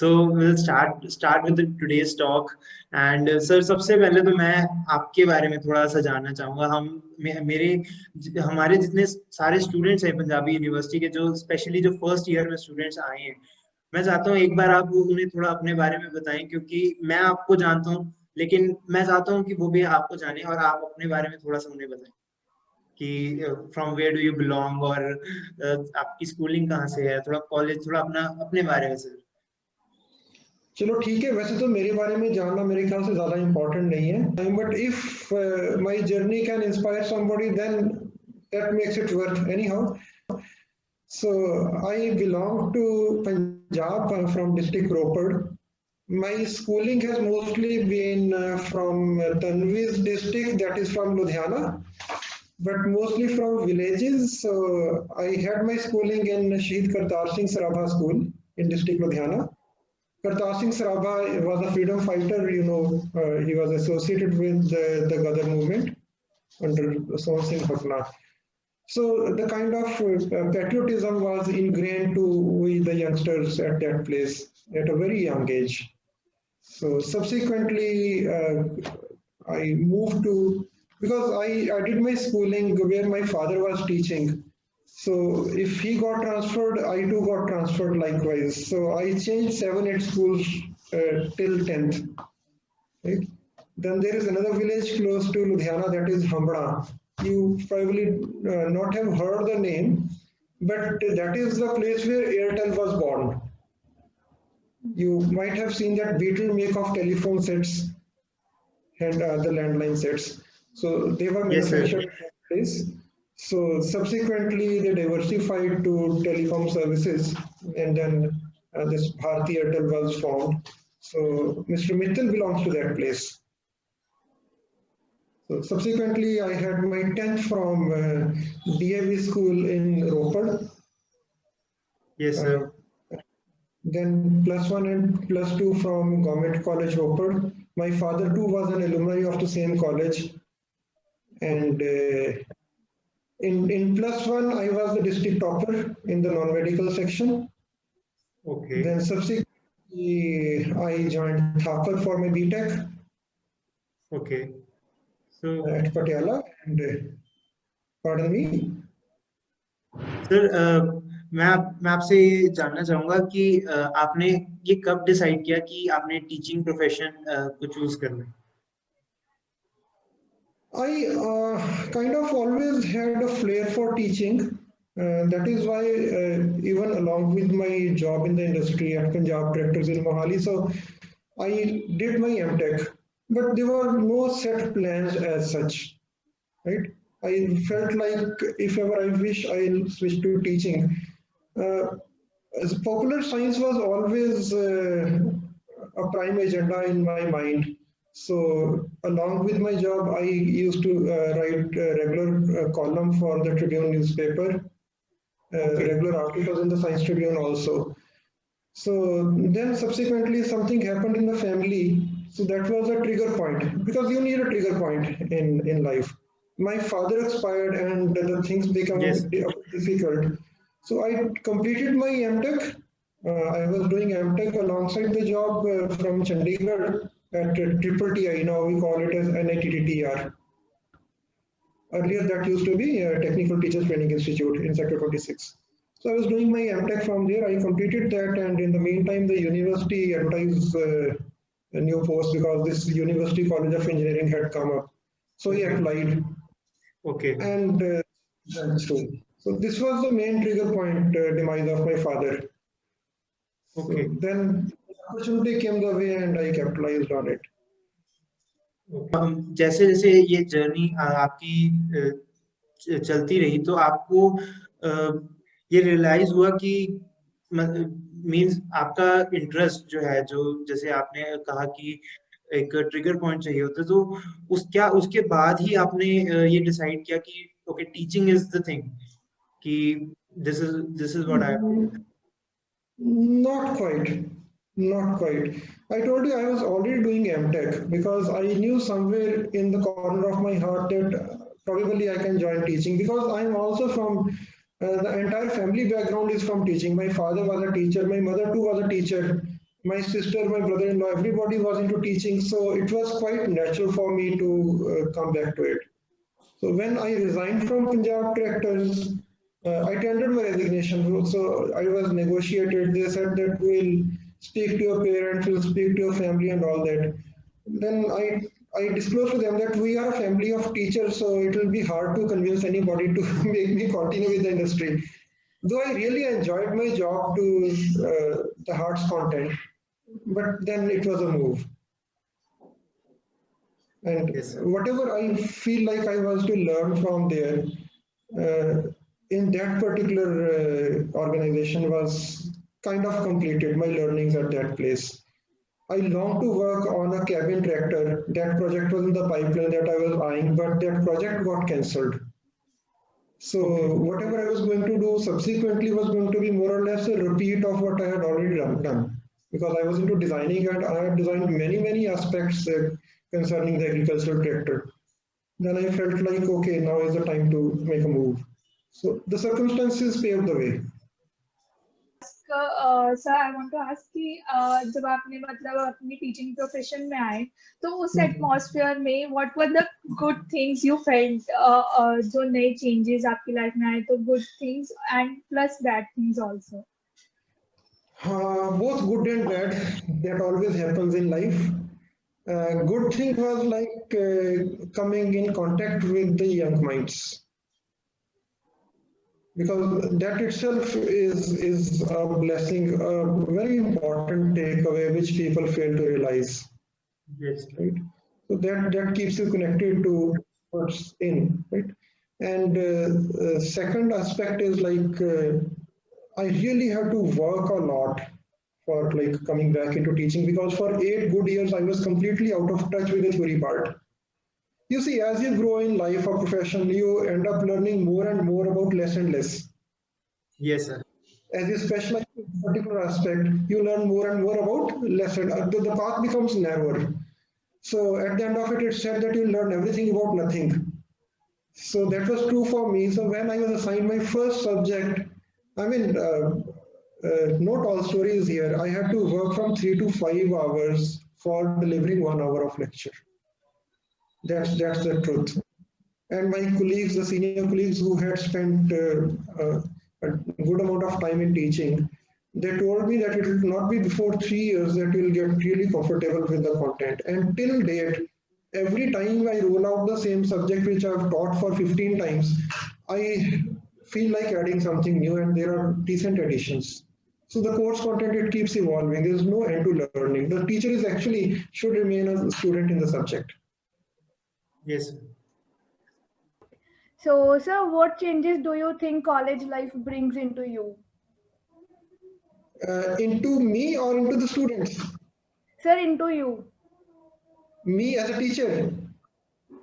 So we'll start with today's talk. And sir सबसे पहले तो मैं आपके बारे में थोड़ा सा जानना चाहूंगा। हमारे जितने सारे स्टूडेंट्स हैं पंजाबी यूनिवर्सिटी के, जो स्पेशली जो फर्स्ट ईयर में स्टूडेंट्स आए हैं, मैं चाहता हूँ एक बार आप उन्हें थोड़ा अपने बारे में बताएं, क्योंकि मैं आपको जानता हूँ लेकिन मैं चाहता हूँ कि वो भी आपको जाने और आप अपने बारे में थोड़ा सा उन्हें बताएं कि from where do you belong, और आपकी स्कूलिंग कहाँ से है, थोड़ा कॉलेज, थोड़ा अपना अपने बारे में सर। चलो ठीक है। वैसे तो मेरे बारे में जानना मेरे ख्याल से ज़्यादा इम्पोर्टेंट नहीं है, but if my journey can inspire somebody then that makes it worth anyhow. So I belong to Punjab, from district Ropar. My schooling has mostly been from Tanviz district, that is from Ludhiana, but mostly from villages. So I had my schooling in Shahid Kartar Singh Sarabha School in district Ludhiana. Kartar Singh Sarabha was a freedom fighter. He was associated with the Ghadar movement under Son Singh Bhatna. So the kind of patriotism was ingrained to with the youngsters at that place at a very young age. So subsequently, I moved to, because I did my schooling where my father was teaching. So if he got transferred, I too got transferred likewise. So I changed 7-8 schools till 10th. Right? Then there is another village close to Ludhiana, that is Hambra. You probably not have heard the name, but that is the place where Airtel was born. You might have seen that Beetle make of telephone sets and the landline sets. So they were manufactured in that place. So subsequently they diversified to telecom services, and then this Bharti Airtel was formed. So Mr. Mittal belongs to that place. So subsequently I had my 10th from DAV school in Ropar. Yes, sir. Then +1 and +2 from Government College Ropar. My father too was an alumni of the same college, and in +1 I was the district topper in the non-medical section. Okay. Then subsequently I joined Thapar for my BTech. Okay. So at Patiala, and pardon me. Sir मैं आपसे ये जानना चाहूंगा कि आपने ये कब decide किया कि आपने टीचिंग प्रोफेशन को चूज करना है? I kind of always had a flair for teaching. That is why even along with my job in the industry at Punjab Tractors in Mohali, so I did my MTech, but there were no set plans as such, right? I felt like if ever I wish, I'll switch to teaching. As popular science was always a prime agenda in my mind. So along with my job, I used to write a regular column for the Tribune newspaper, regular articles in the Science Tribune also. So then subsequently something happened in the family. So that was a trigger point, because you need a trigger point in life. My father expired and the things became difficult. So I completed my MTech. I was doing MTech alongside the job from Chandigarh at Triple TI. Now we call it as NITTTR. Earlier that used to be Technical Teachers Training Institute in Sector 26. So I was doing my MTech from there. I completed that, and in the meantime, the university advertised a new post because this University College of Engineering had come up. So he applied. Okay. And that's true. So this was the main trigger point, demise of my father. Okay. So then opportunity came the way and I capitalized on it. जैसे जैसे ये journey आपकी चलती रही, तो आपको ये realise हुआ कि मींस आपका इंटरेस्ट जो है, जो जैसे आपने कहा कि एक ट्रिगर पॉइंट चाहिए होता है, तो उसके बाद ही आपने ये डिसाइड किया कि okay, teaching is the thing, कि this is what I Not quite. Not quite. I told you I was already doing MTech because I knew somewhere in the corner of my heart that probably I can join teaching, because I'm also from the entire family background is from teaching. My father was a teacher, my mother too was a teacher, My sister, my brother-in-law, everybody was into teaching, so it was quite natural for me to come back to it. So when I resigned from Punjab Tractors, I tendered my resignation. So I was negotiated. They said that we'll speak to your parents, we'll speak to your family and all that. Then I disclosed to them that we are a family of teachers, so it will be hard to convince anybody to make me continue with the industry. Though I really enjoyed my job to the heart's content, but then it was a move. And Yes, sir. whatever I feel like I was to learn from there, uh, in that particular organization was kind of completed my learnings at that place. I longed to work on a cabin tractor. That project was in the pipeline that I was eyeing, but that project got cancelled. So Okay. whatever I was going to do subsequently was going to be more or less a repeat of what I had already done. Because I was into designing and I had designed many aspects concerning the agricultural tractor. Then I felt like, okay, now is the time to make a move. So the circumstances paved the way. Sir I want to ask कि जब आपने मतलब अपनी teaching profession में आए तो उस Mhm. Atmosphere में what were the good things you felt जो नए चेंजेस आपकी लाइफ में आए तो good things and plus bad things also Both good and bad, that always happens in life. Good thing was like coming in contact with the young minds, because that itself is a blessing, a very important takeaway which people fail to realize, Yes. right? So that keeps you connected to what's in, right? And second aspect is like I really have to work a lot for like coming back into teaching, because for 8 good years I was completely out of touch with the theory part. You see, as you grow in life or profession, you end up learning more and more about less and less. Yes, sir. As you specialize in a particular aspect, you learn more and more about less and the path becomes narrower. So at the end of it, it's said that you learn everything about nothing. So that was true for me. So when I was assigned my first subject, I mean, not all stories here. I had to work from 3 to 5 hours for delivering 1 hour of lecture. That's the truth. And my colleagues, the senior colleagues who had spent a good amount of time in teaching, they told me that it will not be before 3 years that you'll get really comfortable with the content. And till date, every time I roll out the same subject which I've taught for 15 times, I feel like adding something new, and there are decent additions. So the course content, it keeps evolving. There's no end to learning. The teacher is actually should remain a student in the subject. Yes, sir. so sir what changes do you think college life brings into you Into me or into the students? sir into you Me as a teacher,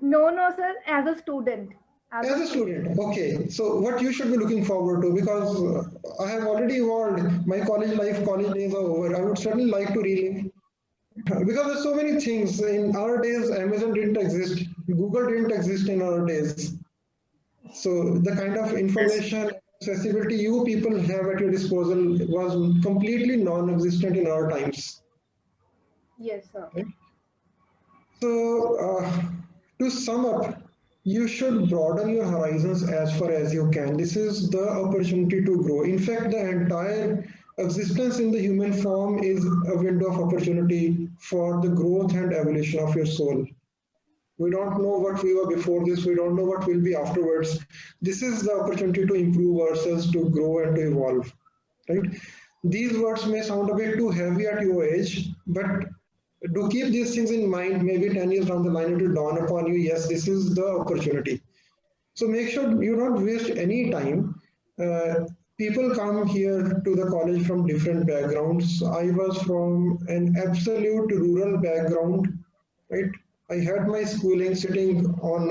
no sir as a student as a student. Okay, so what you should be looking forward to, because I have already evolved. My college days are over. I would certainly like to relive, because there's so many things. In our days, Amazon didn't exist, Google didn't exist in our days. So the kind of Yes. information accessibility you people have at your disposal was completely non-existent in our times. yes sir Right? So, to sum up, you should broaden your horizons as far as you can. This is the opportunity to grow. In fact, the entire existence in the human form is a window of opportunity for the growth and evolution of your soul. We don't know what we were before this, we don't know what will be afterwards. This is the opportunity to improve ourselves, to grow and to evolve. Right? These words may sound a bit too heavy at your age, but do keep these things in mind. Maybe 10 years down the line, it will dawn upon you, yes, this is the opportunity. So make sure you don't waste any time. Uh, People come here to the college from different backgrounds. I was from an absolute rural background, right? I had my schooling sitting on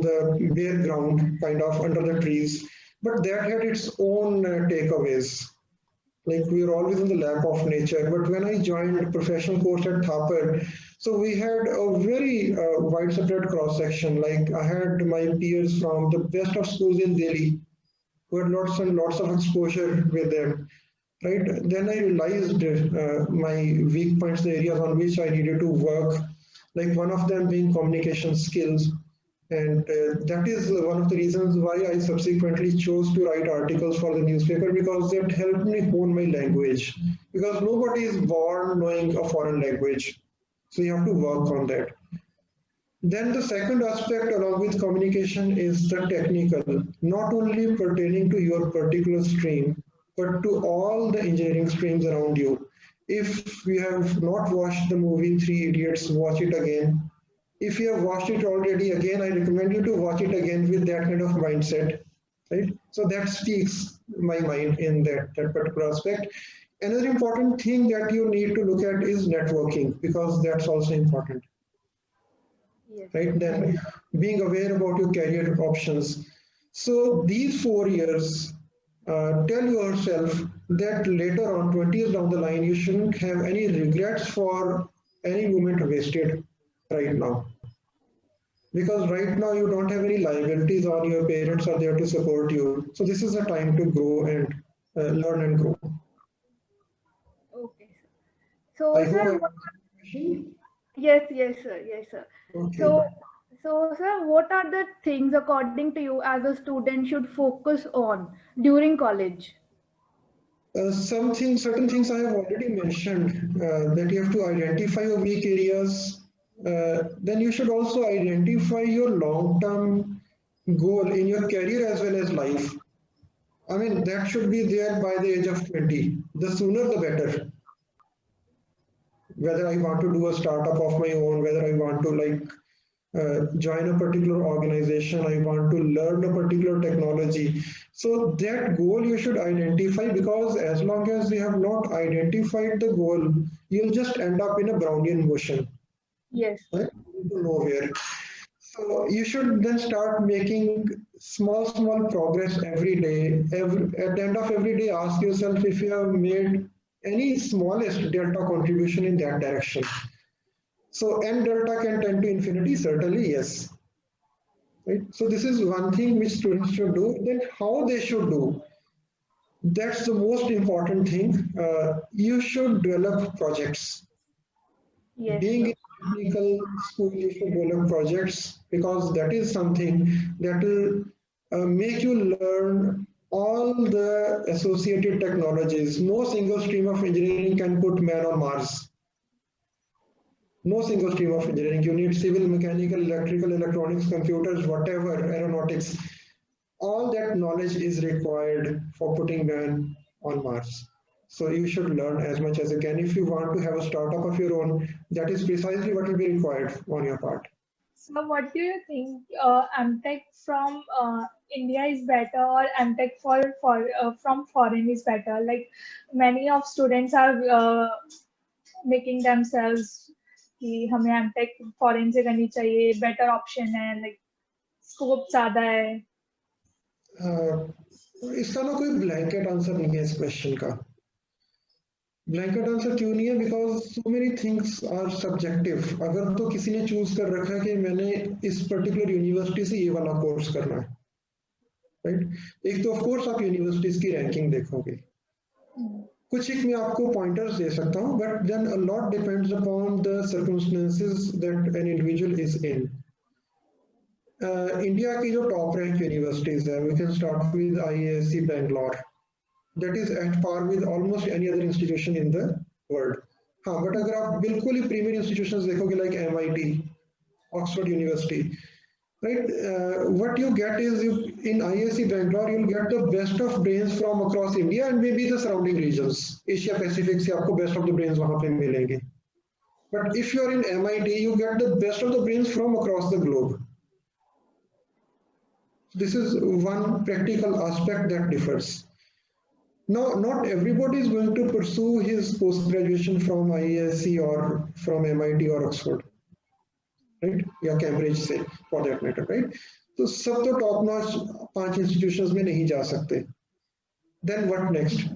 the bare ground, kind of under the trees, but that had its own takeaways. Like we were always in the lap of nature. But when I joined professional course at Thapar, so we had a very widespread cross section. Like I had my peers from the best of schools in Delhi, who had lots and lots of exposure with them, right? Then I realized my weak points, the areas on which I needed to work, like one of them being communication skills. And that is one of the reasons why I subsequently chose to write articles for the newspaper, because that helped me hone my language. Because nobody is born knowing a foreign language. So you have to work on that. Then the second aspect along with communication is the technical, not only pertaining to your particular stream, but to all the engineering streams around you. If you have not watched the movie Three Idiots, watch it again. If you have watched it already, again, I recommend you to watch it again with that kind of mindset, right? So that speaks my mind in that particular aspect. Another important thing that you need to look at is networking, because that's also important, Yes. right? Then being aware about your career options. So these 4 years, tell yourself that later on, 20 years down the line, you shouldn't have any regrets for any moment wasted right now. Because right now you don't have any liabilities on, your parents are there to support you. So this is a time to grow and learn and grow. Okay, sir. So, I hope I sir, answered the question. yes, sir, yes, sir. Okay. So, sir, what are the things according to you as a student should focus on during college? Certain things I have already mentioned, that you have to identify your weak areas. Then you should also identify your long-term goal in your career as well as life. I mean, that should be there by the age of 20. The sooner the better. Whether I want to do a startup of my own, whether I want to join a particular organization, I want to learn a particular technology. So that goal you should identify, because as long as you have not identified the goal, you'll just end up in a Brownian motion, Yes. right? To nowhere. So you should then start making small progress every day. At the end of every day, ask yourself if you have made any smallest delta contribution in that direction. So n delta can tend to infinity, certainly yes. Right? So this is one thing which students should do. Then how they should do, that's the most important thing. You should develop projects. Yes, Being sir. in technical school, you should develop projects, because that is something that will make you learn all the associated technologies. No single stream of engineering can put man on Mars. No single stream of engineering. You need civil, mechanical, electrical, electronics, computers, whatever, aeronautics. All that knowledge is required for putting man on Mars. So you should learn as much as you can. If you want to have a startup of your own, that is precisely what will be required on your part. So what do you think? MTech from India is better, or MTech from foreign is better? Like many of students are making themselves कि हमें MTech foreign से करनी चाहिए, better option है, like scope ज़्यादा है. इसका ना कोई ब्लैंकेट आंसर नहीं है इस क्वेश्चन का. ब्लैंकेट आंसर क्यों नहीं है? Because so many things are subjective. अगर तो किसी ने चूज कर रखा है कि मैंने इस पर्टिकुलर यूनिवर्सिटी से ये वाला कोर्स करना है, राइट? एक तो ऑफ कोर्स आप यूनिवर्सिटीज की रैंकिंग देखोगे, कुछ एक मैं आपको पॉइंटर्स दे सकता हूँ, but then a lot depends upon the circumstances that an individual is in. India की जो टॉप रैंक यूनिवर्सिटीज है, we can start with IISc Bangalore. That is at par with almost any other institution in the world. हाँ, but अगर आप बिल्कुल ही premiere institutions देखोगे like MIT, Oxford University, right? What you get is in IISc Bangalore you'll get the best of brains from across India and maybe the surrounding regions. Asia Pacific से आपको best of the brains वहाँ पे मिलेंगे. But if you're in MIT, you get the best of the brains from across the globe. This is one practical aspect that differs. Now, not everybody is going to pursue his post-graduation from IISc or from MIT or Oxford, right? या Cambridge से, for that matter, right? तो सब तो top-notch 5 institutions में नहीं जा सकते. Then what next?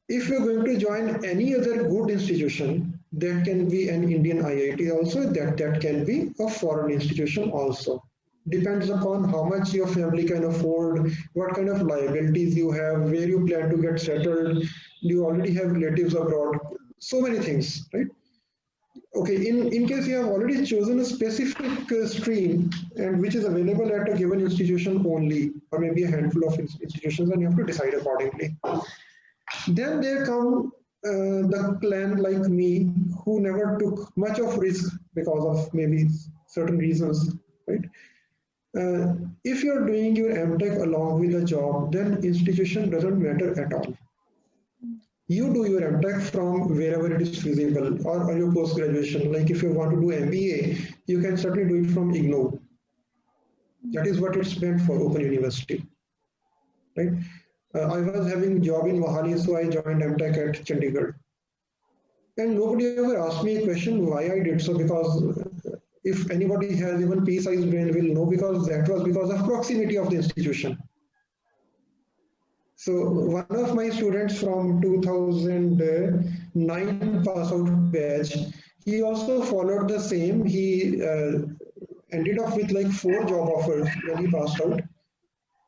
If you're going to join any other good institution, that can be an Indian IIT also, that can be a foreign institution also. depends upon how much your family can afford, what kind of liabilities you have, where you plan to get settled, do you already have relatives abroad, so many things, right? Okay, in case you have already chosen a specific stream and which is available at a given institution only, or maybe a handful of institutions, and you have to decide accordingly. Then there come the clan like me who never took much of risk because of maybe certain reasons, right? If you're doing your MTech along with a job, then institution doesn't matter at all. You do your MTech from wherever it is feasible, or your post graduation. Like if you want to do MBA, you can certainly do it from IGNOU. That is what it's meant for, Open University, right? I was having a job in Mohali, so I joined MTech at Chandigarh. And nobody ever asked me a question why I did so, because if anybody has even pea-sized brain will know, because that was because of proximity of the institution. So one of my students from 2009 pass out batch, he also followed the same. He ended up with like 4 job offers when he passed out.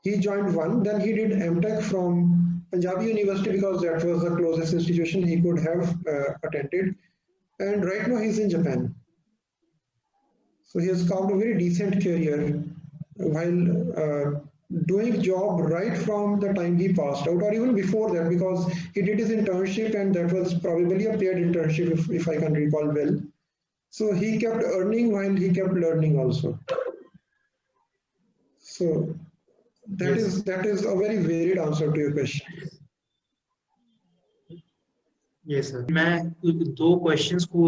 He joined one, then he did MTech from Punjabi University because that was the closest institution he could have attended. And right now he's in Japan. So he has carved a very decent career while doing job right from the time he passed out, or even before that, because he did his internship and that was probably a paid internship if I can recall well. So he kept earning while he kept learning also. So that is a very varied answer to your question. Yes sir, मैं 2 questions को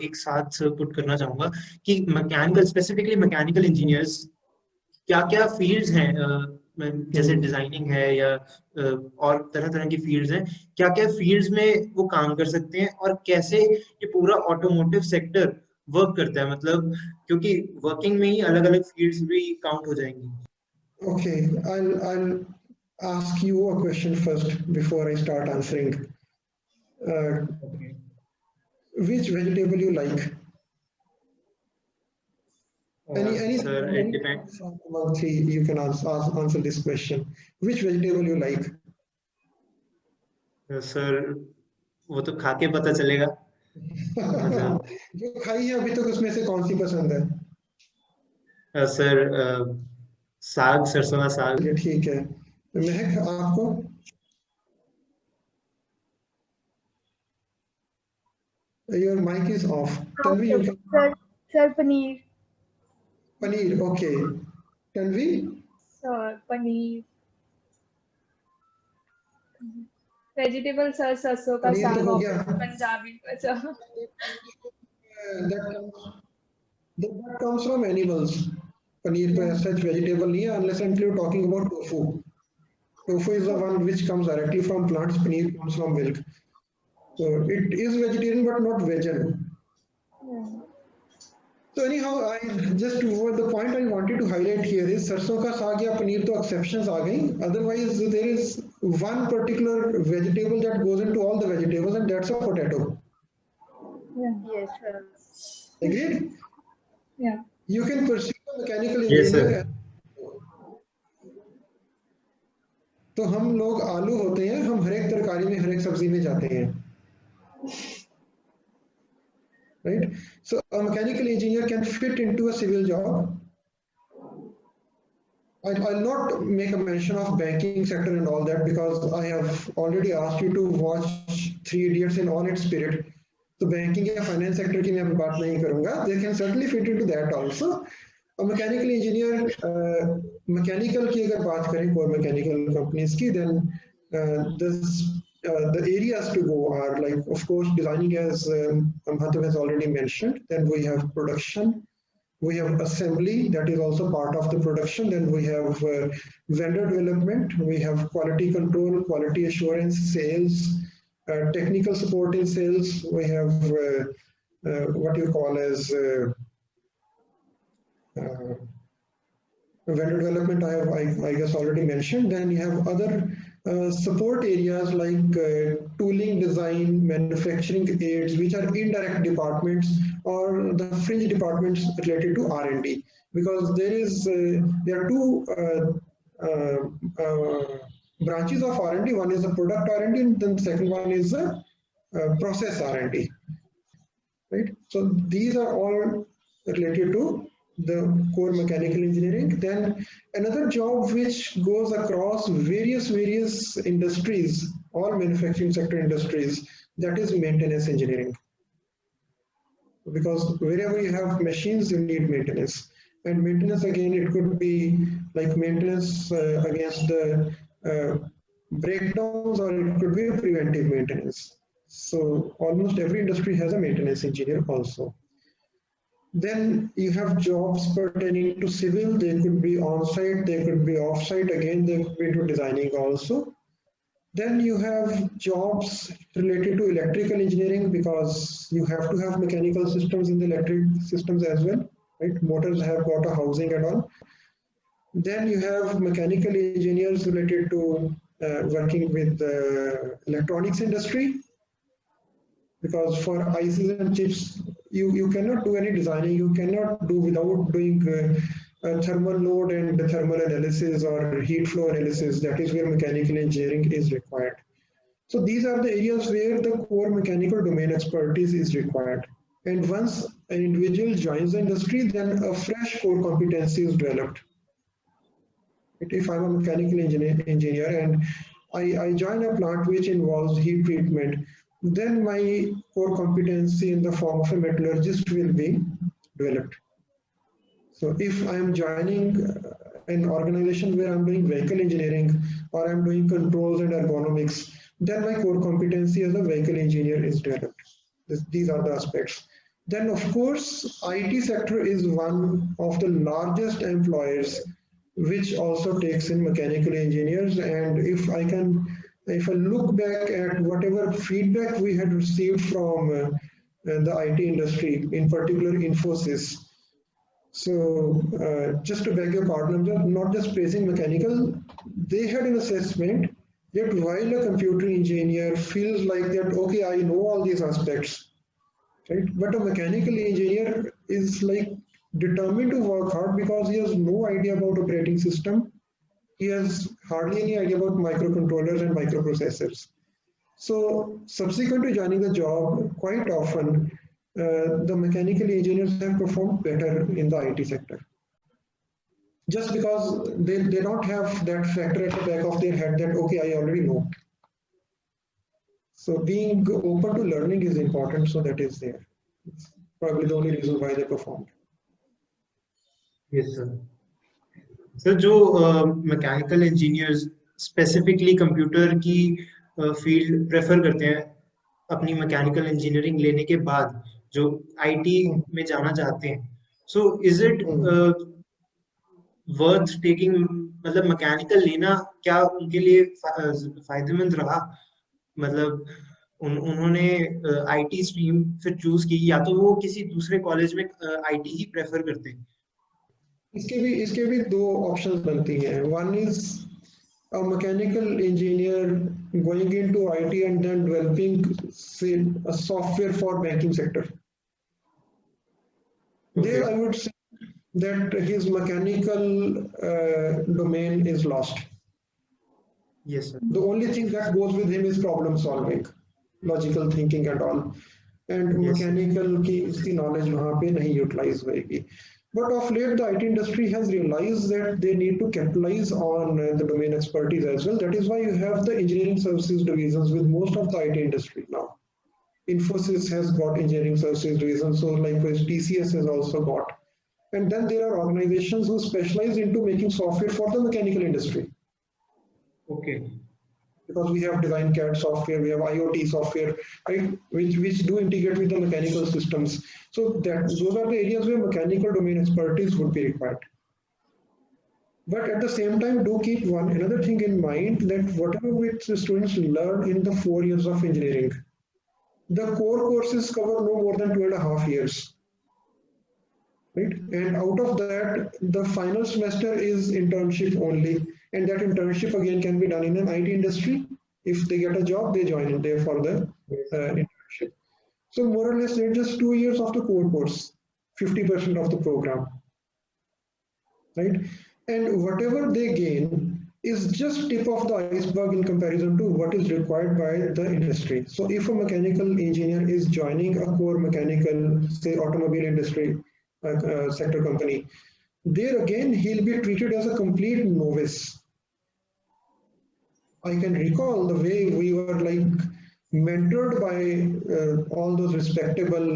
एक साथ put करना चाहूंगा कि mechanical, specifically mechanical engineers क्या fields हैं, जैसे डिजाइनिंग है या और तरह की फील्ड्स हैं, क्या फील्ड्स में वो काम कर सकते हैं, और कैसे ये पूरा ऑटोमोटिव सेक्टर वर्क करता है, मतलब क्योंकि वर्किंग में ही अलग-अलग फील्ड्स भी काउंट हो जाएंगी. Okay, I'll ask you a question first before I start answering. Which vegetable you like? Any Sir, it depends. You can answer this question. Which vegetable you like? Sir, वो तो खा के पता चलेगा. जो खाई है अभी तक उसमें से कौन सी पसंद है? सर, साग, सरसों का साग. ठीक है. महक, आपको? Your mic is off. Tanvi, you can... Sir, paneer. Paneer, okay. Tanvi? Sir, paneer. Vegetable, sir, सरसों का साग, Punjabi. That comes from animals. Paneer as such vegetable नहीं है, unless until you're talking about tofu. Tofu is the one which comes directly from plants. Paneer comes from milk. So it is vegetarian but not vegan. So anyhow, the point I wanted to highlight here is सरसों का साग या पनीर तो exceptions आ गई. Otherwise, there is one particular vegetable that goes into all the vegetables, and that's a potato. Yes, sir. Agreed? Yeah. You can pursue a mechanical engineer. Yes, sir. तो हम लोग आलू होते हैं, हम हर एक तरकारी में, हर एक सब्जी में जाते हैं. Right? So a mechanical engineer can fit into a civil job. I'll not make a mention of banking sector and all that, because I have already asked you to watch 3 Idiots in all its spirit. So banking या finance sector की मैं बात नहीं करूँगा. They can certainly fit into that also. A mechanical engineer, mechanical की अगर बात करें core mechanical companies की, then the areas to go are like, of course, designing, as Amhato has already mentioned. Then we have production, we have assembly, that is also part of the production. Then we have vendor development, we have quality control, quality assurance, sales, technical support in sales. We have what you call as vendor development. I guess already mentioned. Then you have other support areas like tooling, design, manufacturing aids, which are indirect departments or the fringe departments related to R&D. because there are two branches of R&D. One is the product R&D, and then the second one is the process R&D. Right? So these are all related to the core mechanical engineering. Then another job which goes across various industries, all manufacturing sector industries, that is maintenance engineering. Because wherever you have machines, you need maintenance. And maintenance, again, it could be like maintenance against the breakdowns, or it could be a preventive maintenance. So almost every industry has a maintenance engineer also. Then you have jobs pertaining to civil. They could be on-site, they could be off-site. Again, they could be into designing also. Then you have jobs related to electrical engineering, because you have to have mechanical systems in the electric systems as well, right? Motors have got a housing and all. Then you have mechanical engineers related to working with the electronics industry, because for ICs and chips, you cannot do any designing, you cannot do without doing thermal load and thermal analysis or heat flow analysis. That is where mechanical engineering is required. So these are the areas where the core mechanical domain expertise is required. And once an individual joins the industry, then a fresh core competency is developed. If I'm a mechanical engineer and I join a plant which involves heat treatment, then my core competency in the form of a metallurgist will be developed. So if I'm joining an organization where I'm doing vehicle engineering, or I'm doing controls and ergonomics, then my core competency as a vehicle engineer is developed. These are the aspects. Then of course, IT sector is one of the largest employers, which also takes in mechanical engineers. And if I look back at whatever feedback we had received from the IT industry, in particular Infosys. So just to beg your pardon, I'm not just praising mechanical. They had an assessment that while a computer engineer feels like that, okay, I know all these aspects, right? But a mechanical engineer is like determined to work hard, because he has no idea about operating system. He has hardly any idea about microcontrollers and microprocessors. So subsequent to joining the job, quite often the mechanical engineers have performed better in the IT sector. Just because they don't have that factor at the back of their head that, okay, I already know. So being open to learning is important, so that is there. It's probably the only reason why they performed. Yes, sir. Sir जो mechanical engineers specifically computer की field prefer करते हैं अपनी mechanical engineering लेने के बाद, जो IT में जाना चाहते हैं, so is it worth taking, मतलब मैकेनिकल लेना क्या उनके लिए फायदेमंद रहा? मतलब उन्होंने आईटी स्ट्रीम फिर चूज की, या तो वो किसी दूसरे कॉलेज में आईटी ही प्रेफर करते हैं? इसके भी दो ऑप्शंस बनती हैं. One is a mechanical engineer going into IT and then developing, say, a software for banking sector. Okay. There I would say that his mechanical domain is lost. Yes, sir. The only thing that goes with him is problem solving, logical thinking and all. And yes, mechanical की उसकी knowledge वहाँ पे नहीं utilize होएगी. But of late, the IT industry has realized that they need to capitalize on the domain expertise as well. That is why you have the engineering services divisions with most of the IT industry now. Infosys has got engineering services division, so likewise TCS has also got. And then there are organizations who specialize into making software for the mechanical industry. Okay. Because we have design CAD software, we have IoT software, right, which do integrate with the mechanical systems. So those are the areas where mechanical domain expertise would be required. But at the same time, do keep another thing in mind, that whatever which the students learn in the 4 years of engineering, the core courses cover no more than 2.5 years. Right? And out of that, the final semester is internship only. And that internship again can be done in an IT industry. If they get a job, they join in there for the internship. So more or less, they're just 2 years of the core course, 50% of the program. right? And whatever they gain is just tip of the iceberg in comparison to what is required by the industry. So if a mechanical engineer is joining a core mechanical, say automobile industry sector company, there again he'll be treated as a complete novice. I can recall the way we were like mentored by all those respectable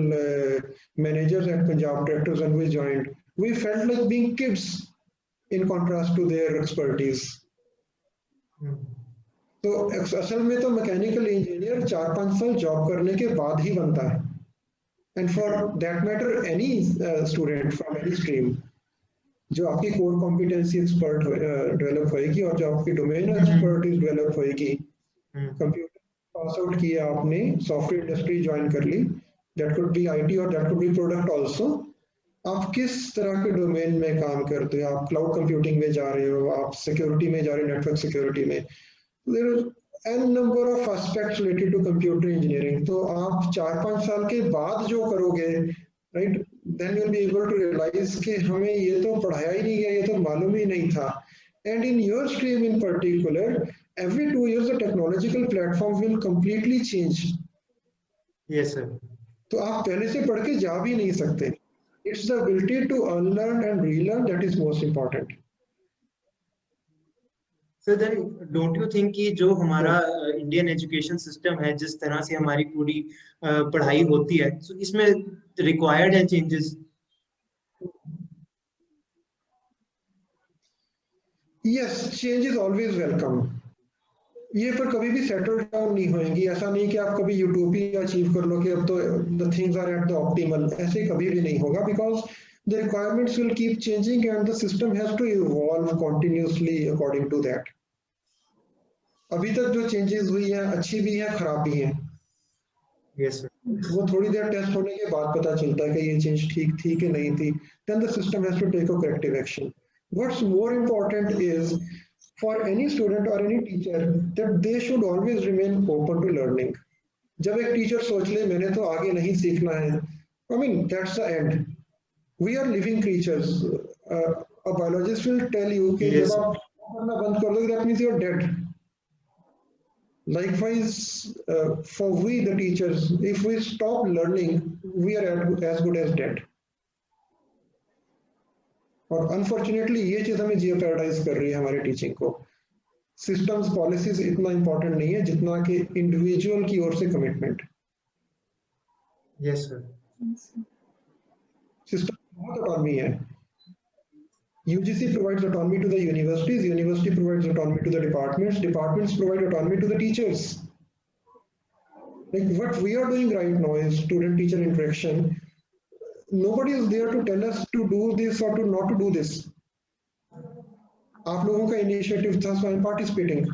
managers at Punjab Tractors when we joined. We felt like being kids in contrast to their expertise. तो असल में तो mechanical engineer 4-5 साल job करने के बाद ही बनता है, and for that matter any student from any stream जो आपकी कोर कॉम्पिटेंसी एक्सपर्ट डेवलप होएगी और जो आपकी डोमेन एक्सपर्टीज डेवलप होएगी, कंप्यूटर पास आउट किया आपने, सॉफ्टवेयर इंडस्ट्री ज्वाइन कर ली, दैट कुड बी आईटी और that could be product also, आप किस तरह के डोमेन में काम करते हो, आप क्लाउड कंप्यूटिंग में जा रहे हो, आप सिक्योरिटी में जा रहे हो, नेटवर्क सिक्योरिटी में, there is n number of aspects related to computer engineering. तो आप 4-5 साल के बाद जो करोगे, right, then you'll be able to realize कि हमें ये तो पढ़ाया ही नहीं गया, ये तो मालूम ही नहीं था. And in your stream in particular, every 2 years the technological platform will completely change. Yes sir. तो आप पहले से पढ़ के जा भी नहीं सकते. It's the ability to unlearn and relearn that is most important. So then don't you think कि जो हमारा इंडियन एजुकेशन सिस्टम है, जिस तरह से हमारी पूरी पढ़ाई होती है, so इसमें रिक्वायर्ड है changes? Yes, change is always welcome. ये पर कभी भी सेटल डाउन नहीं होएंगी. ऐसा नहीं कि आप कभी यूटोपिया अचीव कर लो कि अब तो the things are at the optimal. ऐसे कभी भी नहीं होगा, because the requirements will keep changing and the system has to evolve continuously according to that. अभी तक जो चेंजेस हुई हैं अच्छी भी हैं खराब भी हैं. Yes sir. वो थोड़ी देर टेस्ट होने के बाद पता चलता है कि ये चेंज ठीक थी कि नहीं थी. Then the system has to take a corrective action. What's more important is for any student or any teacher that they should always remain open to learning. जब एक टीचर सोच ले मैंने तो आगे नहीं सीखना है, I mean that's the end. We are living creatures. A biologist will tell you कि Yes, जब आप पढ़ना बंद कर दोगे that means you are dead. Likewise, for we the teachers, if we stop learning, we are as good as dead. और unfortunately ये चीज हमें jeopardize कर रही है हमारे टीचिंग को. Systems policies इतना important नहीं है जितना कि individual की ओर से commitment. Yes sir. System बहुत autonomy है. UGC provides autonomy to the universities, university provides autonomy to the departments, departments provide autonomy to the teachers. Like what we are doing right now is student-teacher interaction. Nobody is there to tell us to do this or to not to do this. आप लोगों का initiative था, so I'm participating.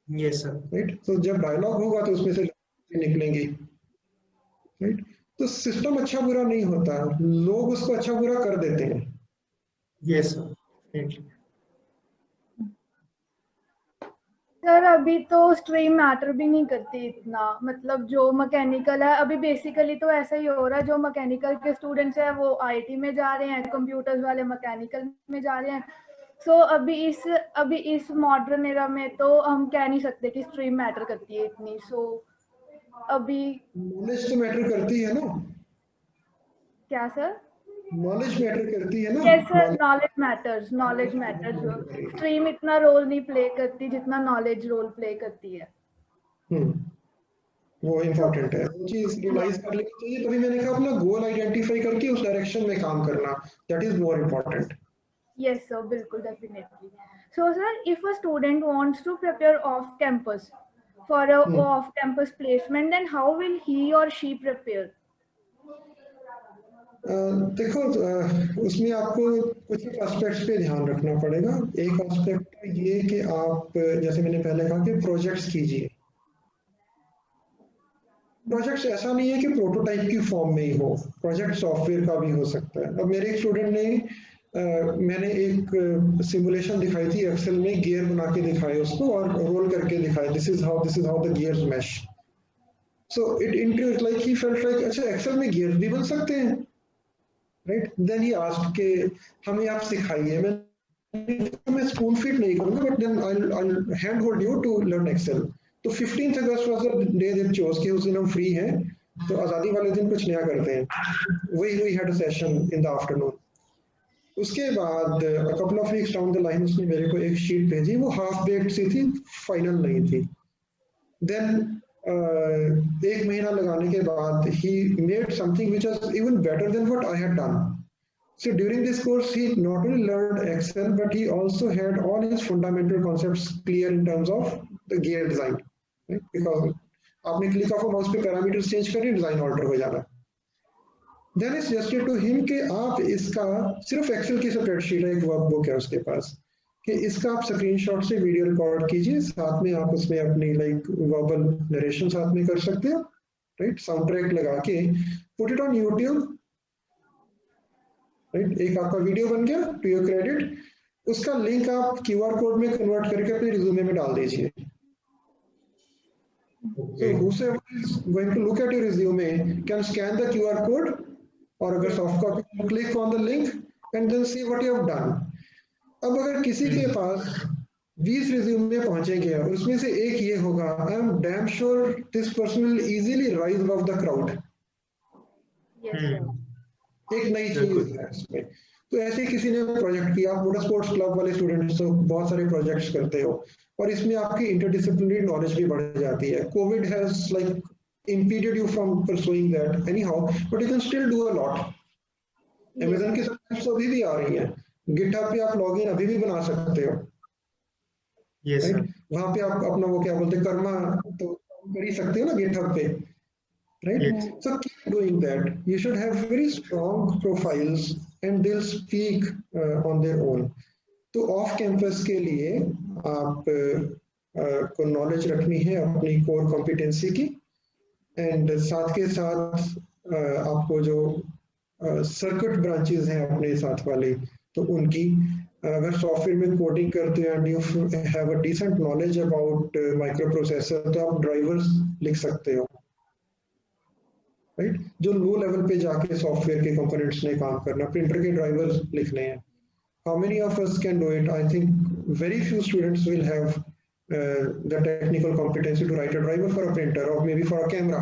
Yes sir. Right? So जब dialogue होगा तो उसमें से निकलेंगे. Right? तो system अच्छा बुरा नहीं होता, लोग उसको अच्छा बुरा कर देते हैं. Yes sir. Thank you. Sir अभी तो स्ट्रीम मैटर भी नहीं करती इतना, मतलब जो मैकेनिकल है अभी बेसिकली तो ऐसा ही हो रहा है, जो मैकेनिकल के स्टूडेंट्स हैं वो आईटी में जा रहे हैं, कंप्यूटर्स वाले मैकेनिकल में जा रहे हैं. सो अभी इस मॉडर्न एरा में तो हम कह नहीं सकते कि स्ट्रीम मैटर करती है इतनी. सो अभी नॉलेज तो मैटर करती है ना. क्या सर? नॉलेज मैटर करती है ना. Yes sir, knowledge matters. Stream इतना रोल नहीं प्ले करती जितना नॉलेज रोल प्ले करती है. वो इम्पोर्टेंट है, वो चीज रियलाइज कर लेनी चाहिए. तभी मैंने कहा अपना गोल आइडेंटिफाई करके उस डायरेक्शन में काम करना, that is more important. Yes sir, बिल्कुल, definitely. So sir, if a student wants to prepare off campus for a off campus placement, then how will he or she prepare? देखो उसमें आपको कुछ एस्पेक्ट्स पे ध्यान रखना पड़ेगा. एक एस्पेक्ट ये कि आप जैसे मैंने पहले कहा कि प्रोजेक्ट्स कीजिए. प्रोजेक्ट्स ऐसा नहीं है कि प्रोटोटाइप की फॉर्म में ही हो, प्रोजेक्ट सॉफ्टवेयर का भी हो सकता है. अब मेरे एक स्टूडेंट ने मैंने एक सिमुलेशन दिखाई थी एक्सेल में, गियर बना के दिखाए उसको और रोल करके दिखाया, this is how the gears mesh. So it introduce like he felt like अच्छा एक्सेल में गियर्स भी बन सकते हैं. राइट. देन ही आस्क्ड कि हमें आप सिखाइए. मैं स्पून फीड नहीं करूंगा, but then I'll hand hold you to learn Excel. तो 15th August was the day they chose कि उस दिन हम फ्री हैं, तो आज़ादी वाले दिन कुछ नया करते हैं. We had a session in the afternoon. उसके बाद a couple of weeks down the line उसने मेरे को एक शीट भेजी, वो हाफ बेक्ड सी थी, फाइनल नहीं थी. देन एक महीना लगाने के बाद he made something which was even better than what I had done. So during this course, he not only learned Excel, but he also had all his fundamental concepts clear in terms of the gear design. Right? Because आपने click of a mouse पे parameters change करें, design alter हो जाना. Then I suggested to him कि आप इसका सिर्फ Excel की spreadsheet है, एक वर्कबुक है उसके पास, कि इसका आप स्क्रीनशॉट से वीडियो रिकॉर्ड कीजिए, साथ में आप उसमें अपनी लाइक वर्बल नरेशन साथ में कर सकते हो, राइट. साउंड ट्रैक लगा के put it on YouTube. Right. एक आपका वीडियो बन गया, टू योर क्रेडिट. उसका लिंक आप QR कोड में कन्वर्ट करके अपने रिज्यूमे में डाल दीजिए. So whosoever is going to look at your resume can scan the QR code, और अगर soft copy click on the link and then see what you have done. अब अगर किसी के पास 20 रिज्यूमे पहुंचेंगे और उसमें से एक ये होगा, I am damn sure this person will easily rise above the crowd. एक नई चीज है इसमें. तो ऐसे किसी ने प्रोजेक्ट किया, आप मोटर स्पोर्ट्स क्लब वाले स्टूडेंट्स तो बहुत सारे प्रोजेक्ट्स करते हो, और इसमें आपकी इंटरडिसिप्लिनरी नॉलेज भी बढ़ जाती है. Covid has like impeded you from pursuing that anyhow, but you can still do a lot. Amazon की सर्विस तो अभी भी आ रही है. GitHub पे आप लॉगिन अभी भी बना सकते हो. Yes, sir. वहां पे आप अपना वो क्या बोलते हैं, कर्मा तो कर ही सकते हो ना GitHub पे, right? Yes. So keep doing that. You should have very strong profiles and they'll speak on their own. तो ऑफ कैंपस के लिए आप को नॉलेज रखनी है अपनी कोर कॉम्पिटेंसी की, एंड साथ के साथ आपको जो सर्किट ब्रांचेस हैं अपने साथ वाले, तो उनकी अगर सॉफ्टवेयर में कोडिंग करते हैं and you have a decent knowledge about microprocessor, तो आप ड्राइवर्स लिख सकते हो, राइट. जो लो लेवल पे जाके सॉफ्टवेयर के कंपोनेंट्स ने काम करना, प्रिंटर के ड्राइवर्स लिखने हैं. How many of us can do it? I think very few students will have the technical competency to write a driver for a printer or maybe for a camera.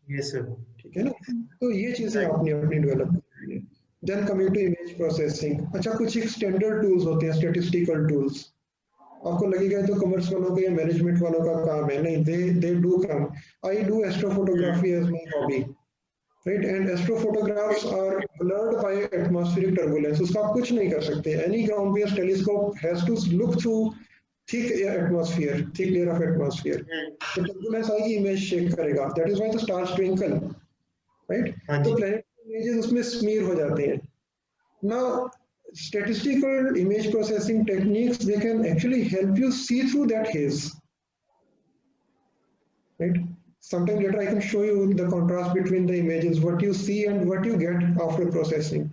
Yes, sir. ठीक है ना. तो ये चीजें आपने अपनी develop करनी है. Then coming to image processing. अच्छा, कुछ एक स्टैंडर्ड टूल्स होते हैं, स्टैटिस्टिकल टूल्स. आपको लगेगा तो कॉमर्स वालों का या मैनेजमेंट वालों का काम है. नहीं, they do come. I do astrophotography as my hobby, right? And astrophotographs are blurred by atmospheric turbulence. उसका आप कुछ नहीं कर सकते. Any ground-based telescope has to look through thick atmosphere, thick layer of atmosphere. तो turbulence आएगी, image shake करेगा. That is why the stars twinkle, right? तो planet images उसमें smear हो जाते हैं. Now, statistical image processing techniques, they can actually help you see through that haze, right? Sometime later I can show you the contrast between the images, what you see and what you get after processing.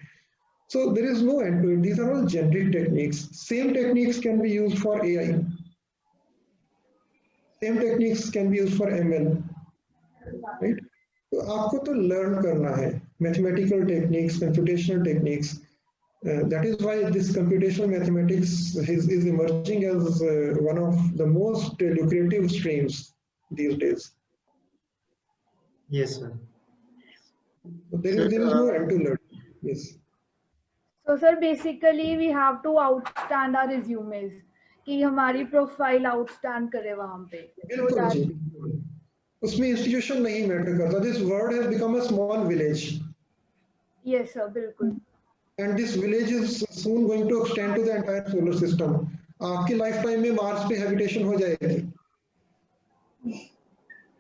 So there is no end to it. These are all generic techniques. Same techniques can be used for AI. Same techniques can be used for ML, right? तो आपको तो learn करना है mathematical techniques, computational techniques. That is why this computational mathematics is emerging as one of the most lucrative streams these days. Yes, sir. There is no end to learn. Yes. So sir, basically we have to outstand our resumes कि हमारी profile outstand करे वहां पे. बिल्कुल जी, उसमें institution नहीं matter करता. This world has become a small village. Yes sir, बिल्कुल. And this village is soon going to extend to the entire solar system. आपकी लाइफ टाइम में मार्स पे हैबिटेशन हो जाएगी,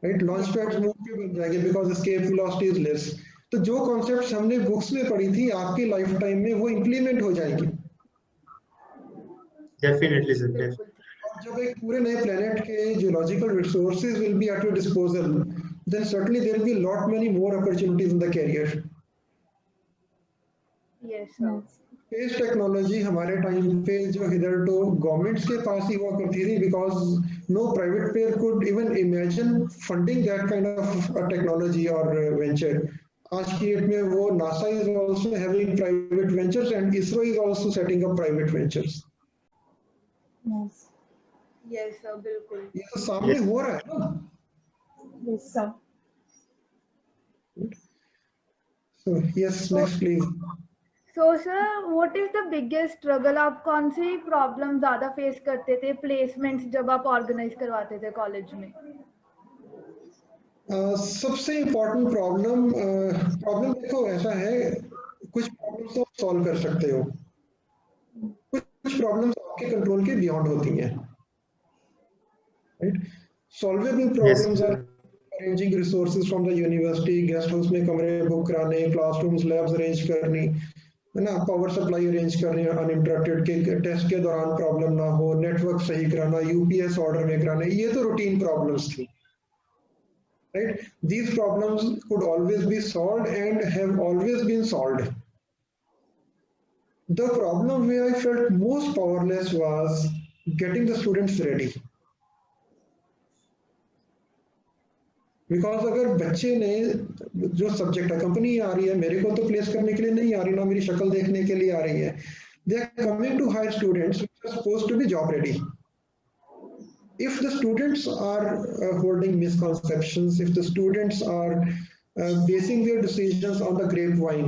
राइट. लॉन्च पैड्स मून पे बन जाएंगे because escape velocity is less. तो जो कॉन्सेप्ट्स हमने बुक्स में पढ़ी थी, आपकी लाइफ टाइम में वो इंप्लीमेंट हो जाएंगी. Definitely, sir. Definitely. और जब एक पूरे नए प्लेनेट के geological resources will be at your disposal, then certainly there will be lot many more opportunities in the career. Yes sir. Space technology हमारे टाइम पे जो इधर तो गवर्नमेंट्स के पास ही हुआ करती थी, because no private player could even imagine funding that kind of technology और वेंचर. आज की डेट में वो NASA is also having private ventures and ISRO is also setting up private ventures. Yes. Yes sir, बिल्कुल। ये तो सामने Yes. हो रहा है ना। Yes, sir. So yes, So, next please. so sir, what is the biggest struggle? आप कौन सी प्रॉब्लम ज्यादा फेस करते थे प्लेसमेंट्स जब आप ऑर्गेनाइज करवाते थे कॉलेज में? सबसे इम्पोर्टेंट प्रॉब्लम देखो ऐसा है, कुछ प्रॉब्लम्स तो सॉल्व कर सकते हो, कुछ प्रॉब्लम्स आपके कंट्रोल के बियॉन्ड होती हैं, right. Solvable Yes. Problems are arranging resources from the university, guest house में कमरे बुक कराने, क्लासरूम्स लैब्स अरेंज करनी, है ना, पावर सप्लाई अरेंज करनी अनइंटरप्टेड, के टेस्ट के दौरान प्रॉब्लम ना हो, नेटवर्क सही कराना, यूपीएस ऑर्डर में कराना, ये तो रूटीन प्रॉब्लम्स थी, right? These problems could always be solved and have always been solved. The problem where I felt most powerless was getting the students ready. Because अगर बच्चे ने जो सब्जेक्ट है, कंपनी आ रही है मेरे को तो प्लेस करने के लिए नहीं आ रही, ना मेरी शक्ल देखने के लिए आ रही है, they are coming to hire students who are supposed to be job ready. If the students are holding misconceptions, if the students are basing their decisions on the grapevine,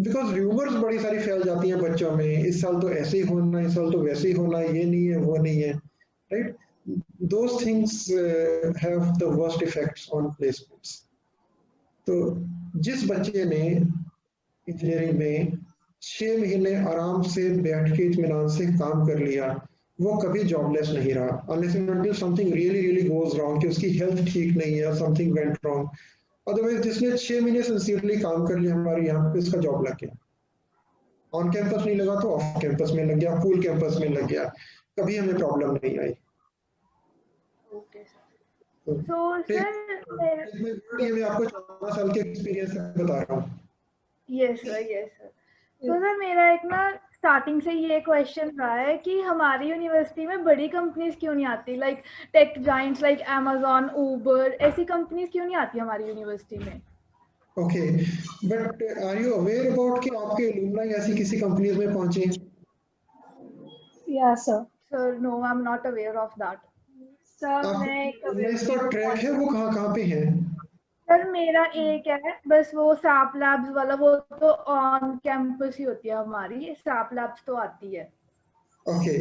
because rumors बड़ी सारी फैल जाती हैं बच्चों में, इस साल तो ऐसे ही होना, इस साल तो वैसे ही होना, ये नहीं है वो नहीं है, right? Those things have the worst effects on placements. तो जिस बच्चे ने इंजीनियरिंग में 6 महीने आराम से बैठ के इत्मीनान से काम कर लिया, वो कभी जॉबलेस नहीं रहा, unless and until something really goes wrong, कि उसकी हेल्थ ठीक नहीं है, something went wrong. अदरवाइज जिसने 6 महीने सिंसियरली काम कर लिया हमारे यहाँ पे, उसका जॉब लग गया, ऑन कैंपस नहीं लगा तो ऑफ कैंपस में लग गया, फुल कैंपस में लग गया, कभी हमें प्रॉब्लम नहीं आई। Okay sir. सो सर मैं आपको 14 साल के एक्सपीरियंस बता रहा हूँ। Yes sir. तो सर मेरा एक ना स्टार्टिंग से ये क्वेश्चन रहा है कि हमारी यूनिवर्सिटी में बड़ी कंपनीज क्यों नहीं आती, like tech giants like Amazon, Uber, ऐसी कंपनीज क्यों नहीं आती हमारी यूनिवर्सिटी में? Okay, but are you aware about कि आपके एलुमनाई ऐसी किसी कंपनीज में पहुंचे? Yeah, sir. Sir no, I am not aware of that. Sir मैं इसका ट्रैक है, वो कहाँ पे है? सर मेरा एक है बस, वो सैप लैब्स वाला, वो तो ऑन कैंपस ही होती है हमारी, सैप लैब्स तो आती है। ओके,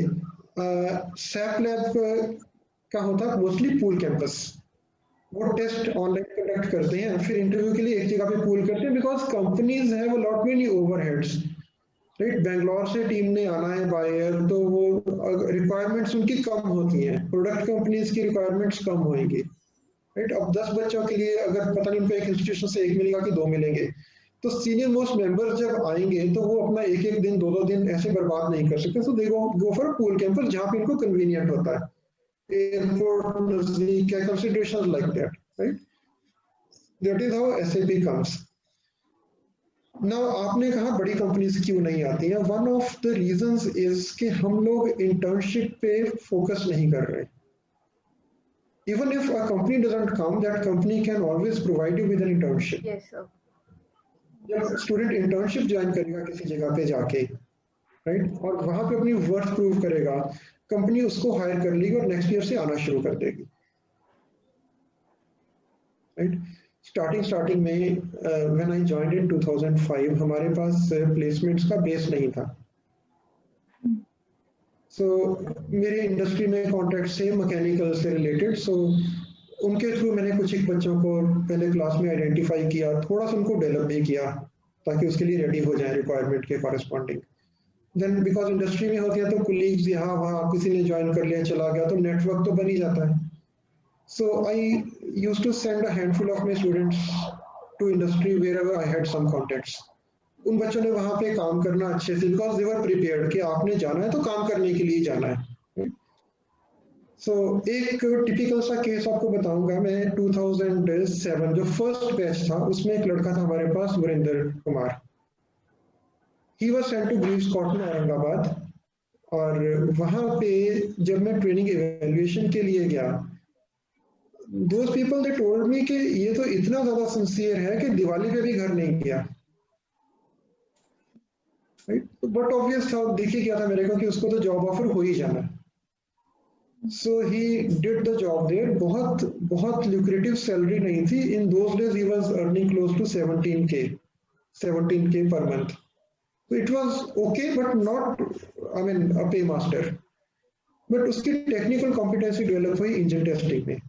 सैप लैब का होता है मोस्टली पूल कैंपस, वो टेस्ट ऑनलाइन कंडक्ट करते हैं, फिर इंटरव्यू के लिए एक जगह पे पूल करते हैं, because companies have a lot many overheads, right. Bangalore से टीम ने आना है बायर, तो वो रिक्वायरमेंट्स उनकी कम होती हैं, प्रोडक्ट कंपनीज की रिक्वायरमेंट्स कम होंगी, राइट। अब 10 बच्चों के लिए अगर पता नहीं उनको एक इंस्टीट्यूशन से 1 मिलेगा कि 2 मिलेंगे, तो सीनियर मोस्ट मेंबर्स जब आएंगे तो वो अपना एक दिन 2 दिन ऐसे बर्बाद नहीं कर सकते, सो दे गो फॉर पूल कैंपस जहाँ पे इनको कन्वीनियंट होता है, एयरपोर्ट नजदीक है, considerations like that, right. That is how SAP comes. Now आपने कहा बड़ी कंपनीज क्यों नहीं आती हैं, one of the reasons is कि हम लोग इंटर्नशिप पे फोकस नहीं कर रहे। Even if a company doesn't come, that company can always provide you with an internship. Yes, sir. जब स्टूडेंट इंटर्नशिप ज्वाइन करेगा किसी जगह पे जाके, राइट, और वहां पे अपनी वर्थ प्रूव करेगा, कंपनी उसको हायर कर लेगी और नेक्स्ट ईयर से आना शुरू कर देगी, राइट। स्टार्टिंग में व्हेन आई जॉइंड इन 2005 हमारे पास प्लेसमेंट्स का बेस नहीं था, सो मेरे इंडस्ट्री में कॉन्टैक्ट थे मैकेनिकल से रिलेटेड, सो उनके थ्रू मैंने कुछ एक बच्चों को पहले क्लास में आइडेंटिफाई किया, थोड़ा सा उनको डेवलप भी किया ताकि उसके लिए रेडी हो जाए रिक्वायरमेंट के कॉरेस्पॉन्डिंग। देन बिकॉज इंडस्ट्री में होती है तो कुलीग्स यहाँ वहाँ किसी ने ज्वाइन कर लिया चला गया, तो नेटवर्क तो बन ही जाता है। So I used to send a handful of my students to industry wherever I had some contacts. उन बच्चों ने वहां पे काम करना अच्छे से, बिकॉज दे वर प्रिपेयर्ड कि आपने जाना है तो काम करने के लिए जाना है। सो एक टिपिकल सा केस आपको बताऊंगा मैं। 2007 जो फर्स्ट बैच था उसमें एक लड़का था हमारे पास, Varinder Kumar. He was sent to Greaves Cotton Aurangabad, और वहां पे जब मैं ट्रेनिंग इवैल्यूएशन के लिए गया those people they told me कि ये तो इतना ज्यादा सिंसियर है कि दिवाली पे भी घर नहीं गया, राइट। बट ऑब्वियस था, देखिए क्या था मेरे को कि उसको तो जॉब ऑफर हो ही जाना। So he did the job there. बहुत lucrative salary नहीं थी। In those days he was earning close to 17k per month. So it was okay, but not, I mean, a paymaster. But उसकी technical competency develop हुई engine testing में।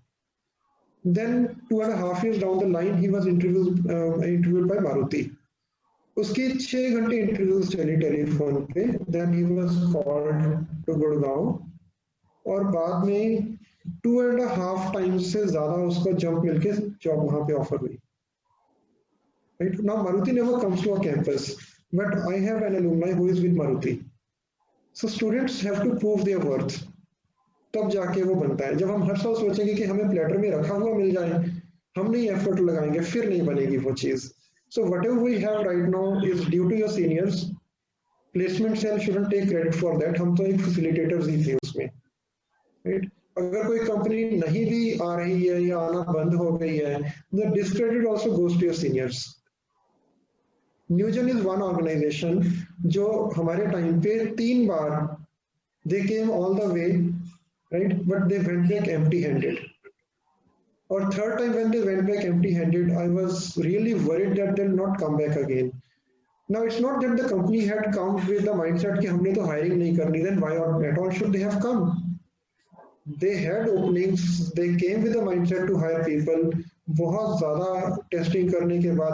Then 2.5 years down the line, he was interviewed by Maruti. उसकी 6 घंटे interviews चली telephone पे। Then he was called to Gurgaon। और बाद में 2.5 times से ज्यादा उसको जंप मिलके जॉब वहां पे ऑफर हुई, right. Now Maruti never comes to a campus, but I have an alumni who is with Maruti. So students have to prove their worth, तब जाके वो बनता है। जब हम हर साल सोचेंगे कि हमें प्लेटर में रखा हुआ मिल जाए, हम नहीं एफर्ट लगाएंगे, फिर नहीं बनेगी वो चीज। So whatever we have right now is due to your seniors. Placement cell shouldn't take credit for that, हम तो एक facilitators ही थे उसमें, राइट। अगर कोई कंपनी नहीं भी आ रही है या आना बंद हो गई है, the discredit also goes to your seniors. न्यूजन इज वन ऑर्गेनाइजेशन जो हमारे टाइम पे 3 बार they came all the way, right, but they went back empty handed. और third time when they went back empty handed, I was really worried that they'll not come back again. Now it's not that the company had come with the mindset कि हमने तो hiring नहीं करनी, then why at all should they have come? They had openings, they came with a mindset to hire people. बहुत ज़्यादा testing करने के बाद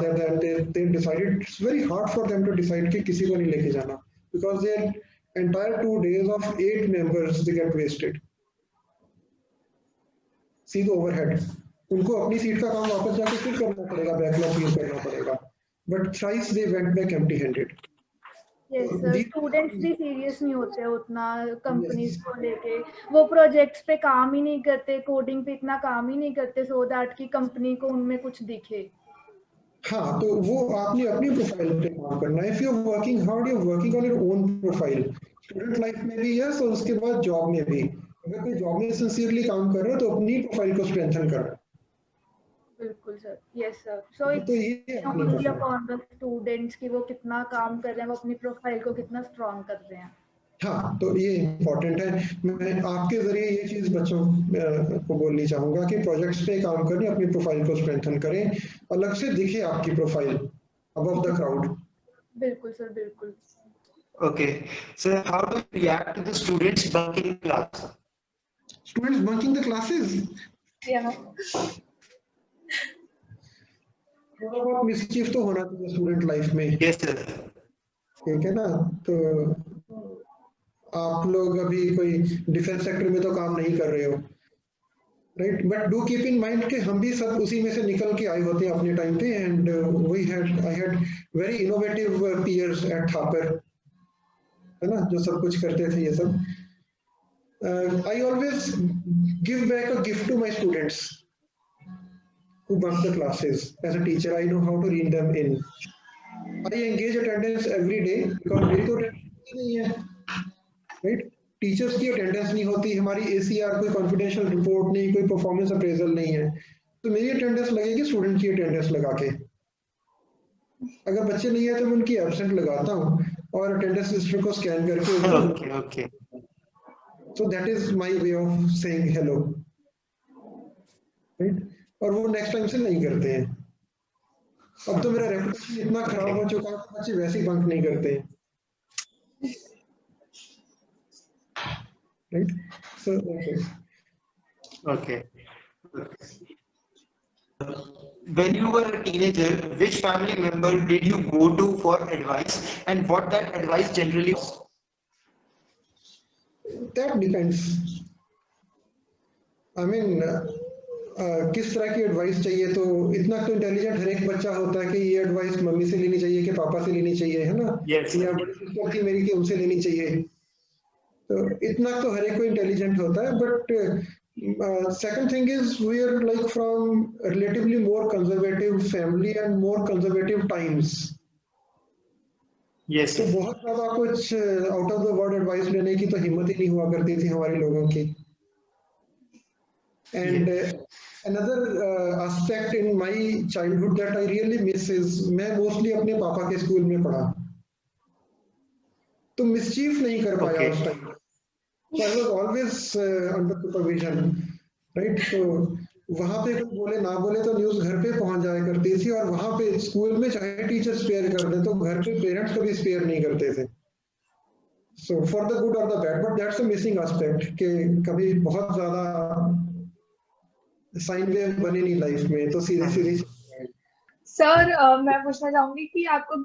they decided, it's very hard for them to decide कि किसी को नहीं लेके जाना, because their entire 2 days of 8 members they get wasted. See the overhead. उनको अपनी सीट का काम वापस जाके फिर करना पड़ेगा, बैकलॉग क्लियर करना पड़ेगा, but thrice they went back empty handed. Yes, students भी सीरियस नहीं होते उतना कंपनीज को लेके, वो प्रोजेक्ट्स पे काम ही नहीं करते, कोडिंग पे इतना काम ही नहीं करते सो दैट कि कंपनी को उनमें कुछ दिखे। हाँ, तो वो आपने अपनी प्रोफाइल पे काम करना है। If you are working hard, you are working on your own profile, student life में भी यस, और उसके बाद जॉब में भी। अगर कोई जॉब में सिंसियरली काम कर रहा है तो अपनी प्रोफाइल को स्ट्रेंथन कर रहा है। बिल्कुल sir, yes sir. So it's only upon the students कि वो कितना काम कर रहे हैं, वो अपनी प्रोफाइल को कितना स्ट्रांग कर रहे हैं। हाँ, तो ये इम्पोर्टेंट है। मैं आपके जरिए ये चीज बच्चों को बोलनी चाहूंगा कि प्रोजेक्ट्स पे काम करें, अपनी प्रोफाइल को स्ट्रेंथन करें, अलग से दिखे आपकी प्रोफाइल अबव द क्राउड। बिल्कुल सर, बिल्कुल। Okay, so how do you react to the students bunking class? Students bunking the classes? Yeah. थोड़ा बहुत मिसचीफ तो होना चाहिए स्टूडेंट लाइफ में। Yes sir. ठीक है ना, तो आप लोग अभी कोई डिफेंस सेक्टर में तो काम नहीं कर रहे हो, right, but do keep in mind कि हम भी सब उसी में से निकल के आए होते हैं अपने टाइम पे। And I had very innovative peers at Thapar, है ना, जो सब कुछ करते थे ये सब। I always give back a gift to my students who bunk the classes. As a teacher, I know how to rein them in. I engage attendance every day because मेरी तो attendance नहीं है, right? टीचर्स की attendance नहीं होती, हमारी ACR कोई confidential report नहीं, कोई परफॉर्मेंस अप्रेजल नहीं है, तो मेरी अटेंडेंस लगेगी स्टूडेंट की अटेंडेंस लगा के। अगर बच्चे नहीं है तो मैं उनकी एब्सेंट लगाता हूँ और अटेंडेंस रजिस्टर को स्कैन करके Okay. So that is my way of saying hello, right? और वो नेक्स्ट टाइम से नहीं करते हैं। अब तो मेरा रेपुटेशन इतना खराब हो चुका है, बच्चे वैसे ही बंक नहीं करते हैं, right. So Okay. When you were a teenager, which family member did you go to for advice, and what that advice generally was? That depends, I mean किस तरह की एडवाइस चाहिए। तो इतना तो इंटेलिजेंट हर एक बच्चा होता है कि ये एडवाइस मम्मी से लेनी चाहिए कि पापा से लेनी चाहिए, है ना, Yes. या बड़ी सिस्टर थी मेरी कि उनसे लेनी चाहिए। तो इतना तो हर एक को इंटेलिजेंट होता है। But second thing is we are like from relatively more conservative family and more conservative times. Yes. तो बहुत ज्यादा कुछ out of the word advice लेने की तो हिम्मत ही नहीं हुआ करती थी हमारे लोगों की। And another aspect in my childhood that I really miss is मैं mostly अपने पापा के स्कूल में पढ़ा, तो मिसचीफ नहीं कर पाया Okay. उस time. So I was always under supervision, right? So वहाँ पे कुछ बोले ना बोले तो न्यूज़ घर पे पहुँच जाया करती थी, और वहाँ पे स्कूल में चाहे टीचर स्पेयर कर दे तो घर पे पेरेंट्स कभी स्पेयर नहीं करते थे। So for the good or the bad, but that's a missing aspect कि कभी बहुत ज़्यादा साइन वेव बने नहीं लाइफ में, तो सीधे सीधे। सर मैं पूछना चाहूंगी कि आपको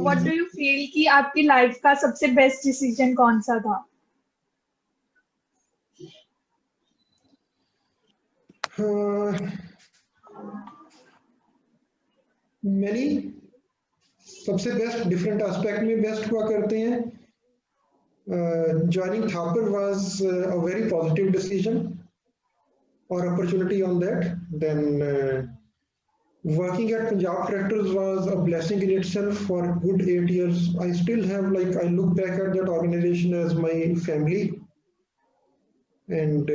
व्हाट डू यू फील कि आपकी लाइफ का सबसे बेस्ट डिसीजन कौन सा था? मैनी सबसे बेस्ट डिफरेंट एस्पेक्ट में बेस्ट हुआ करते हैं। Joining Thapar was a very positive decision or opportunity on that. Then working at Punjab Tractors was a blessing in itself for good 8 years. I still have, like, I look back at that organization as my family. And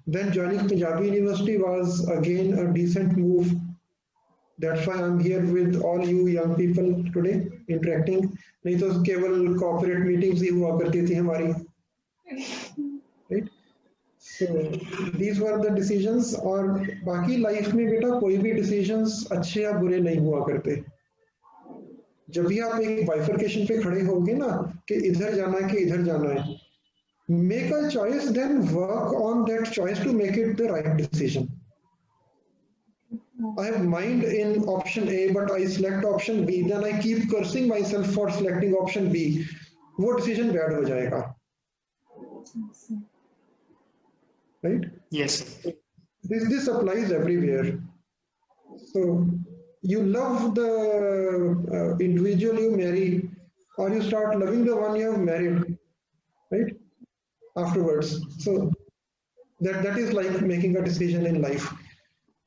then joining Punjabi University was again a decent move. That's why I'm here with all you young people today interacting. नहीं तो केवल corporate meetings ही हुआ करती थी हमारी, right? So these were the decisions. और बाकी life में बेटा कोई भी decisions अच्छे या बुरे नहीं हुआ करते। जब भी आप एक bifurcation पे खड़े होंगे ना कि इधर जाना है कि इधर जाना है, make a choice, then work on that choice to make it the right decision. I have mind in option A, but I select option B, then I keep cursing myself for selecting option B. वो decision bad हो जाएगा, right? Yes. This applies everywhere. So you love the individual you marry, or you start loving the one you have married, right? Afterwards. So that is like making a decision in life.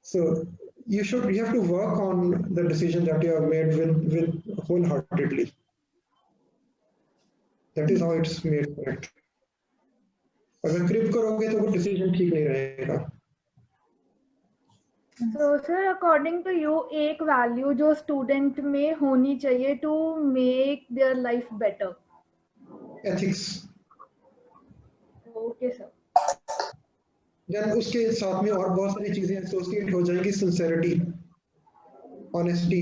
So you have to work on the decision that you have made with wholeheartedly. That is how it's made correct. अगर क्रिप करोगे तो वो decision ठीक नहीं रहेगा। So sir, according to you, एक value जो student में होनी चाहिए to make their life better? Ethics. Okay sir. Then उसके साथ में और बहुत सारी चीजें एसोसिएट हो जाएंगी। सिंसेरिटी, ऑनेस्टी,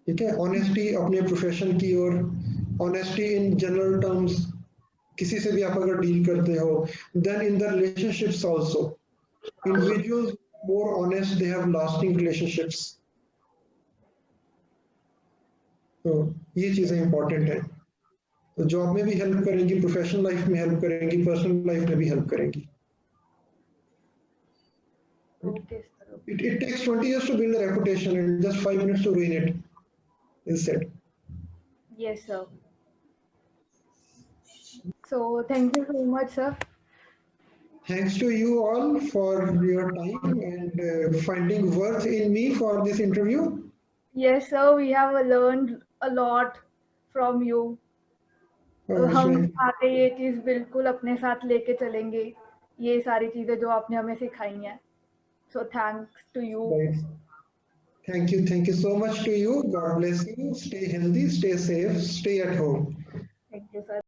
ठीक है, ऑनेस्टी अपने प्रोफेशन की, और ऑनेस्टी इन जनरल टर्म्स, किसी से भी आप अगर डील करते हो। Then in the relationships also, individuals more honest, they have lasting relationships. तो ये चीजें इंपॉर्टेंट है, तो जॉब में भी हेल्प करेंगी, प्रोफेशनल लाइफ में हेल्प करेंगी, पर्सनल लाइफ में भी हेल्प करेंगी। Okay, sir. It takes 20 years to build a reputation and just 5 minutes to ruin it instead. Yes, sir. So thank you so much, sir. Thanks to you all for your time and finding worth in me for this interview. Yes, sir. We have learned a lot from you. तो हम आगे ये चीज बिल्कुल अपने साथ लेके चलेंगे, ये सारी चीजें जो आपने हमें सिखाई हैं। So thanks to you. Thank you so much to you. God bless you. Stay healthy, stay safe, stay at home. Thank you, sir.